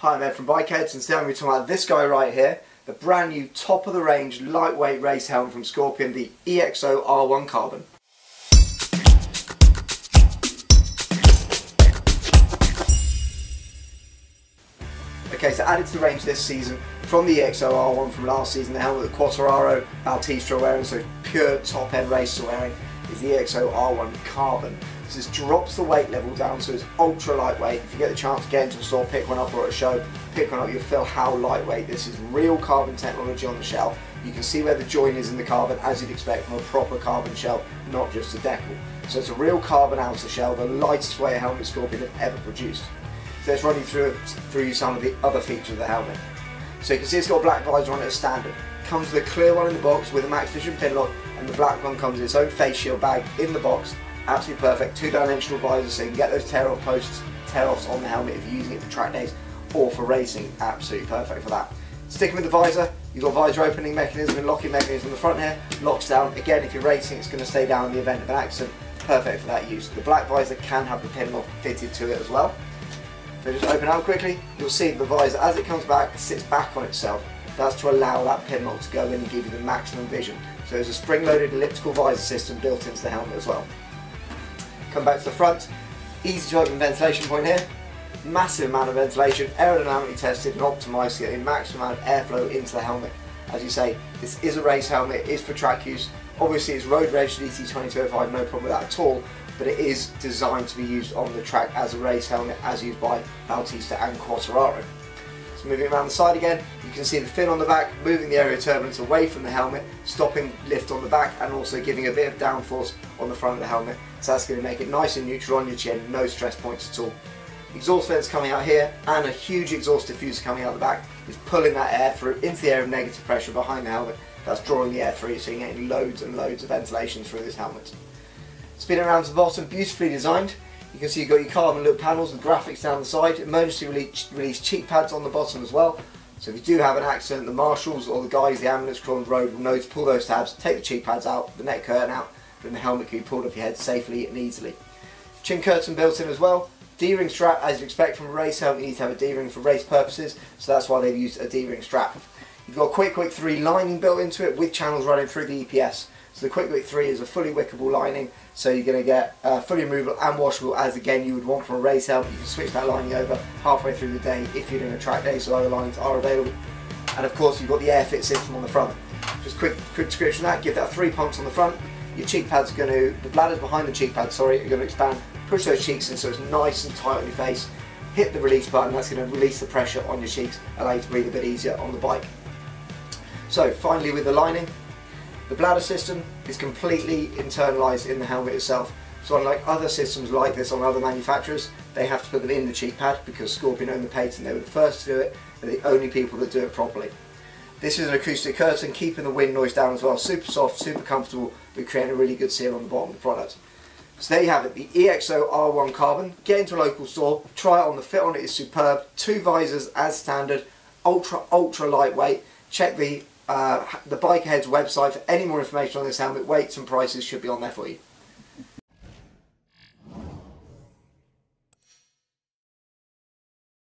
Hi, I'm Ed from Bikerheadz, and today I'm going to talk about this guy right here, the brand new top of the range lightweight race helmet from Scorpion, the EXO R1 Carbon. Okay, so added to the range this season from the EXO R1 from last season, the helmet that Quartararo, Bautista are wearing, so pure top end racers are wearing, is the EXO R1 Carbon. This drops the weight level down, so it's ultra lightweight. If you get the chance to get into a store, pick one up, or at a show, pick one up, you'll feel how lightweight this is. Real carbon technology on the shell. You can see where the join is in the carbon, as you'd expect from a proper carbon shell, not just a decal. So it's a real carbon outer shell, the lightest weight helmet Scorpion have ever produced. So let's run you through some of the other features of the helmet. So you can see it's got a black visor on it as standard. Comes with a clear one in the box with a max vision pin lock, and the black one comes with its own face shield bag in the box. Absolutely perfect, two-dimensional visor, so you can get those tear-offs on the helmet if you're using it for track days or for racing. Absolutely perfect for that. Sticking with the visor, you've got visor opening mechanism and locking mechanism on the front here. Locks down. Again, if you're racing, it's going to stay down in the event of an accident. Perfect for that use. The black visor can have the pin lock fitted to it as well. So just open out quickly. You'll see the visor, as it comes back, sits back on itself. That's to allow that pin lock to go in and give you the maximum vision. So there's a spring-loaded elliptical visor system built into the helmet as well. Come back to the front, easy to open ventilation point here, massive amount of ventilation, aerodynamically tested and optimised to get the maximum amount of airflow into the helmet. As you say, this is a race helmet, it is for track use. Obviously it's road registered EC2205, no problem with that at all, but it is designed to be used on the track as a race helmet, as used by Bautista and Quartararo. So moving around the side again, you can see the fin on the back, moving the area of turbulence away from the helmet, stopping lift on the back and also giving a bit of downforce on the front of the helmet. So that's going to make it nice and neutral on your chin, no stress points at all. Exhaust vents coming out here and a huge exhaust diffuser coming out the back is pulling that air through into the area of negative pressure behind the helmet. That's drawing the air through, so you're getting loads and loads of ventilation through this helmet. Spinning around to the bottom, beautifully designed. You can see you've got your carbon look panels with graphics down the side, emergency release cheek pads on the bottom as well. So if you do have an accident, the marshals or the guys, the ambulance crew on the road will know to pull those tabs, take the cheek pads out, the neck curtain out, then the helmet can be pulled off your head safely and easily. Chin curtain built in as well. D-ring strap, as you expect from a race helmet, you need to have a D-ring for race purposes, so that's why they've used a D-ring strap. You've got a Quick 3 lining built into it with channels running through the EPS. So the Quick 3 is a fully wickable lining, so you're going to get fully removable and washable, as again you would want from a race helmet. You can switch that lining over halfway through the day if you're doing a track day, so other linings are available. And of course you've got the airfit system on the front. Just quick description of that, give that 3 pumps on the front. Your cheek pads are going to, the bladders behind the cheek pads, sorry, are going to expand, push those cheeks in so it's nice and tight on your face. Hit the release button, that's going to release the pressure on your cheeks, allow you to breathe a bit easier on the bike. So finally with the lining, the bladder system is completely internalised in the helmet itself. So unlike other systems like this on other manufacturers, they have to put them in the cheek pad because Scorpion own the patent. They were the first to do it, they're the only people that do it properly. This is an acoustic curtain, keeping the wind noise down as well. Super soft, super comfortable, but creating a really good seal on the bottom of the product. So there you have it, the EXO R1 Carbon. Get into a local store, try it on, the fit on it is superb. 2 visors as standard, ultra lightweight. Check the Bikerheadz website for any more information on this helmet. Weights and prices should be on there for you.